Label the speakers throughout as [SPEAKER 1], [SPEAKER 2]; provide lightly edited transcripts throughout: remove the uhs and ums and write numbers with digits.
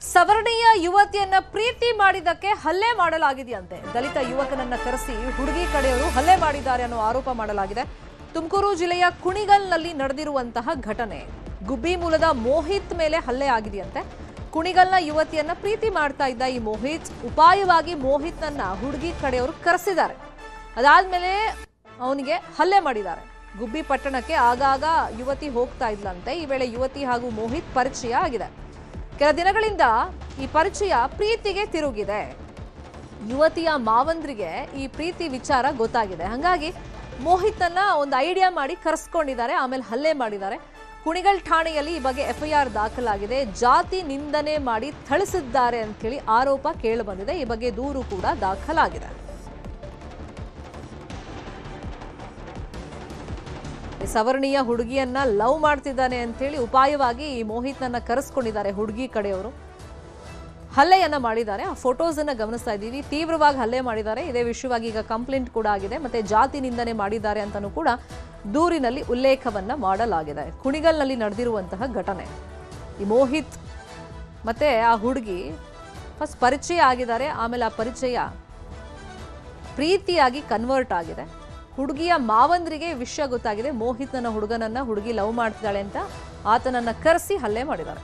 [SPEAKER 1] ಸವರ್ಣೀಯ ಯುವತಿಯನ್ನ ಪ್ರೀತಿ ಮಾಡಿದಕ್ಕೆ ಹಲ್ಲೆ ಮಾಡಲಾಗಿದೆಯಂತೆ. ದಲಿತ ಯುವಕನನ್ನ ಕರೆಸಿ ಹುಡುಗಿ ಕಡೆಯವರು ಹಲ್ಲೆ ಮಾಡಿದ್ದಾರೆ ಅನ್ನೋ ಆರೋಪ ಮಾಡಲಾಗಿದೆ. ತುಮಕೂರು ಜಿಲ್ಲೆಯ ಕುಣಿಗಲ್ನಲ್ಲಿ ನಡೆದಿರುವಂತಹ ಘಟನೆ. ಗುಬ್ಬಿ ಮೂಲದ ಮೋಹಿತ್ ಮೇಲೆ ಹಲ್ಲೆ ಆಗಿದೆಯಂತೆ. ಕುಣಿಗಲ್ನ ಯುವತಿಯನ್ನ ಪ್ರೀತಿ ಮಾಡ್ತಾ ಇದ್ದ ಈ ಮೋಹಿತ್ ಉಪಾಯವಾಗಿ ಮೋಹಿತ್ನನ್ನ ಹುಡುಗಿ ಕಡೆಯವರು ಕರೆಸಿದ್ದಾರೆ. ಅದಾದ್ಮೇಲೆ ಅವನಿಗೆ ಹಲ್ಲೆ ಮಾಡಿದ್ದಾರೆ. ಗುಬ್ಬಿ ಪಟ್ಟಣಕ್ಕೆ ಆಗಾಗ ಯುವತಿ ಹೋಗ್ತಾ ಇದ್ಲಂತೆ. ಈ ವೇಳೆ ಯುವತಿ ಹಾಗೂ ಮೋಹಿತ್ ಪರಿಚಯ ಆಗಿದೆ. ಕೆಲ ದಿನಗಳಿಂದ ಈ ಪರಿಚಯ ಪ್ರೀತಿಗೆ ತಿರುಗಿದೆ. ಯುವತಿಯ ಮಾವಂದ್ರಿಗೆ ಈ ಪ್ರೀತಿ ವಿಚಾರ ಗೊತ್ತಾಗಿದೆ. ಹಾಗಾಗಿ ಮೋಹಿತ್ನನ್ನ ಒಂದು ಐಡಿಯಾ ಮಾಡಿ ಕರೆಸ್ಕೊಂಡಿದ್ದಾರೆ. ಆಮೇಲೆ ಹಲ್ಲೆ ಮಾಡಿದ್ದಾರೆ. ಕುಣಿಗಲ್ ಠಾಣೆಯಲ್ಲಿ ಈ ಬಗ್ಗೆ FIR ದಾಖಲಾಗಿದೆ. ಜಾತಿ ನಿಂದನೆ ಮಾಡಿ ಥಳಿಸಿದ್ದಾರೆ ಅಂತ ಹೇಳಿ ಆರೋಪ ಕೇಳಿ ಬಂದಿದೆ. ಈ ಬಗ್ಗೆ ದೂರು ಕೂಡ ದಾಖಲಾಗಿದೆ. ಸವರ್ಣೀಯ ಹುಡುಗಿಯನ್ನ ಲವ್ ಮಾಡ್ತಿದ್ದಾನೆ ಅಂತ ಹೇಳಿ ಉಪಾಯವಾಗಿ ಈ ಮೋಹಿತ್ನನ್ನ ಕರೆಸ್ಕೊಂಡಿದ್ದಾರೆ ಹುಡುಗಿ ಕಡೆಯವರು. ಹಲ್ಲೆಯನ್ನ ಮಾಡಿದ್ದಾರೆ. ಆ ಫೋಟೋಸ್ ಅನ್ನ ಗಮನಿಸ್ತಾ ಇದ್ದೀವಿ. ತೀವ್ರವಾಗಿ ಹಲ್ಲೆ ಮಾಡಿದ್ದಾರೆ. ಇದೇ ವಿಷಯವಾಗಿ ಈಗ ಕಂಪ್ಲೇಂಟ್ ಕೂಡ ಆಗಿದೆ. ಮತ್ತೆ ಜಾತಿ ನಿಂದನೆ ಮಾಡಿದ್ದಾರೆ ಅಂತಾನೂ ಕೂಡ ದೂರಿನಲ್ಲಿ ಉಲ್ಲೇಖವನ್ನ ಮಾಡಲಾಗಿದೆ. ಕುಣಿಗಲ್ನಲ್ಲಿ ನಡೆದಿರುವಂತಹ ಘಟನೆ. ಈ ಮೋಹಿತ್ ಮತ್ತೆ ಆ ಹುಡುಗಿ ಫಸ್ಟ್ ಪರಿಚಯ ಆಗಿದ್ದಾರೆ. ಆಮೇಲೆ ಆ ಪರಿಚಯ ಪ್ರೀತಿಯಾಗಿ ಕನ್ವರ್ಟ್ ಆಗಿದೆ. ಹುಡುಗಿಯ ಮಾವಂದ್ರಿಗೆ ವಿಷಯ ಗೊತ್ತಾಗಿದೆ. ಮೋಹಿತ್ನ ಹುಡುಗನನ್ನ ಹುಡುಗಿ ಲವ್ ಮಾಡ್ತಿದ್ದಾಳೆ ಅಂತ ಆತನನ್ನ ಕರೆಸಿ ಹಲ್ಲೆ ಮಾಡಿದ್ದಾರೆ.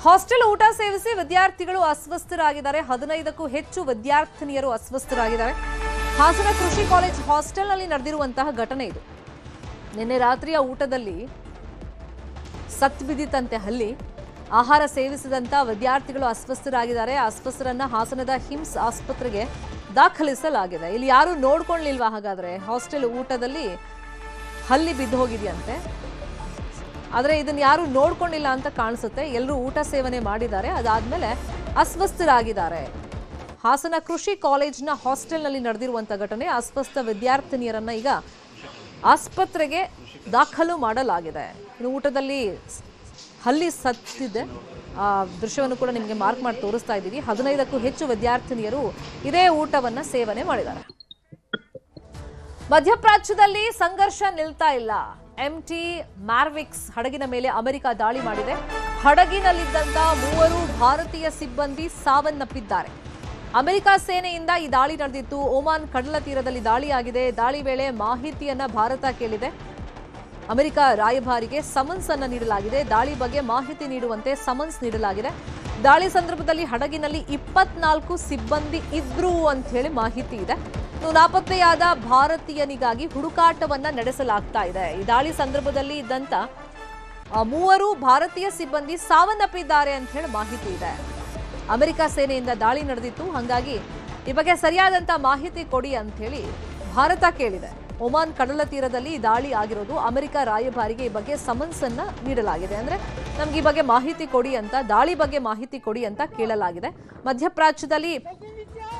[SPEAKER 1] ಹಾಸ್ಟೆಲ್ ಊಟ ಸೇವಿಸಿ ವಿದ್ಯಾರ್ಥಿಗಳು ಅಸ್ವಸ್ಥರಾಗಿದ್ದಾರೆ. 15ಕ್ಕೂ ಹೆಚ್ಚು ವಿದ್ಯಾರ್ಥಿನಿಯರು ಅಸ್ವಸ್ಥರಾಗಿದ್ದಾರೆ. ಹಾಸನ ಕೃಷಿ ಕಾಲೇಜ್ ಹಾಸ್ಟೆಲ್ನಲ್ಲಿ ನಡೆದಿರುವಂತಹ ಘಟನೆ ಇದು. ನಿನ್ನೆ ರಾತ್ರಿಯ ಊಟದಲ್ಲಿ ಸತ್ ಬಿದ್ದಿತಂತೆ ಹಲ್ಲಿ. ಆಹಾರ ಸೇವಿಸಿದಂತ ವಿದ್ಯಾರ್ಥಿಗಳು ಅಸ್ವಸ್ಥರಾಗಿದ್ದಾರೆ. ಅಸ್ವಸ್ಥರನ್ನ ಹಾಸನದ ಹಿಮ್ಸ್ ಆಸ್ಪತ್ರೆಗೆ ದಾಖಲಿಸಲಾಗಿದೆ. ಇಲ್ಲಿ ಯಾರು ನೋಡ್ಕೊಳ್ಳಿಲ್ವಾ? ಹಾಗಾದ್ರೆ ಹಾಸ್ಟೆಲ್ ಊಟದಲ್ಲಿ ಹಲ್ಲಿ ಬಿದ್ದು ಹೋಗಿದೆಯಂತೆ. ಆದರೆ ಇದನ್ನ ಯಾರು ನೋಡ್ಕೊಂಡಿಲ್ಲ ಅಂತ ಕಾಣಿಸುತ್ತೆ. ಎಲ್ಲರೂ ಊಟ ಸೇವನೆ ಮಾಡಿದ್ದಾರೆ. ಅದಾದ್ಮೇಲೆ ಅಸ್ವಸ್ಥರಾಗಿದ್ದಾರೆ. ಹಾಸನ ಕೃಷಿ ಕಾಲೇಜ್ನ ಹಾಸ್ಟೆಲ್ನಲ್ಲಿ ನಡೆದಿರುವಂಥ ಘಟನೆ. ಅಸ್ವಸ್ಥ ವಿದ್ಯಾರ್ಥಿನಿಯರನ್ನ ಈಗ ಆಸ್ಪತ್ರೆಗೆ ದಾಖಲು ಮಾಡಲಾಗಿದೆ. ಇನ್ನು ಊಟದಲ್ಲಿ ಹಲ್ಲಿ ಸತ್ತಿದೆ. ಆ ದೃಶ್ಯವನ್ನು ಕೂಡ ನಿಮಗೆ ಮಾರ್ಕ್ ಮಾಡಿ ತೋರಿಸ್ತಾ ಇದ್ದೀವಿ. 15ಕ್ಕೂ ಹೆಚ್ಚು ವಿದ್ಯಾರ್ಥಿನಿಯರು ಇದೇ ಊಟವನ್ನ ಸೇವನೆ ಮಾಡಿದ್ದಾರೆ. ಮಧ್ಯಪ್ರಾಚ್ಯದಲ್ಲಿ ಸಂಘರ್ಷ ನಿಲ್ತಾ ಇಲ್ಲ. MT ಮ್ಯಾರ್ವಿಕ್ಸ್ ಹಡಗಿನ ಮೇಲೆ ಅಮೆರಿಕ ದಾಳಿ ಮಾಡಿದೆ. ಹಡಗಿನಲ್ಲಿದ್ದಂತ 3 ಭಾರತೀಯ ಸಿಬ್ಬಂದಿ ಸಾವನ್ನಪ್ಪಿದ್ದಾರೆ. ಅಮೆರಿಕ ಸೇನೆಯಿಂದ ಈ ದಾಳಿ ನಡೆದಿತ್ತು. ಒಮಾನ್ ಕಡಲ ತೀರದಲ್ಲಿ ದಾಳಿಯಾಗಿದೆ. ದಾಳಿ ವೇಳೆ ಮಾಹಿತಿಯನ್ನ ಭಾರತ ಕೇಳಿದೆ. ಅಮೆರಿಕ ರಾಯಭಾರಿಗೆ ಸಮನ್ಸ್ ಅನ್ನು ನೀಡಲಾಗಿದೆ. ದಾಳಿ ಬಗ್ಗೆ ಮಾಹಿತಿ ನೀಡುವಂತೆ ಸಮನ್ಸ್ ನೀಡಲಾಗಿದೆ. ದಾಳಿ ಸಂದರ್ಭದಲ್ಲಿ ಹಡಗಿನಲ್ಲಿ 24 ಸಿಬ್ಬಂದಿ ಇದ್ರು ಅಂತ ಹೇಳಿ ಮಾಹಿತಿ ಇದೆ. ನಾಪತ್ತೆಯಾದ ಭಾರತೀಯನಿಗಾಗಿ ಹುಡುಕಾಟವನ್ನ ನಡೆಸಲಾಗ್ತಾ ಇದೆ. ಈ ದಾಳಿ ಸಂದರ್ಭದಲ್ಲಿ ಇದ್ದಂತ 3 ಭಾರತೀಯ ಸಿಬ್ಬಂದಿ ಸಾವನ್ನಪ್ಪಿದ್ದಾರೆ ಅಂತ ಹೇಳಿ ಮಾಹಿತಿ ಇದೆ. ಅಮೆರಿಕ ಸೇನೆಯಿಂದ ದಾಳಿ ನಡೆದಿತ್ತು. ಹಾಗಾಗಿ ಈ ಬಗ್ಗೆ ಸರಿಯಾದಂತ ಮಾಹಿತಿ ಕೊಡಿ ಅಂತ ಹೇಳಿ ಭಾರತ ಕೇಳಿದೆ. ಒಮಾನ್ ಕಡಲ ತೀರದಲ್ಲಿ ದಾಳಿ ಆಗಿರೋದು. ಅಮೆರಿಕ ರಾಯಭಾರಿಗೆ ಈ ಬಗ್ಗೆ ಸಮನ್ಸ್ ಅನ್ನ ನೀಡಲಾಗಿದೆ. ಅಂದ್ರೆ ನಮ್ಗೆ ಈ ಬಗ್ಗೆ ಮಾಹಿತಿ ಕೊಡಿ ಅಂತ, ದಾಳಿ ಬಗ್ಗೆ ಮಾಹಿತಿ ಕೊಡಿ ಅಂತ ಕೇಳಲಾಗಿದೆ. ಮಧ್ಯಪ್ರಾಚ್ಯದಲ್ಲಿ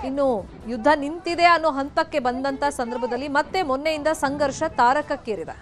[SPEAKER 1] ಇನ್ನು ಯುದ್ಧ ನಿಂತಿದೆ ಅನ್ನೋ ಹಂತಕ್ಕೆ ಬಂದಂತ ಸಂದರ್ಭದಲ್ಲಿ ಮತ್ತೆ ಮೊನ್ನೆಯಿಂದ ಸಂಘರ್ಷ ತಾರಕಕ್ಕೇರಿದೆ.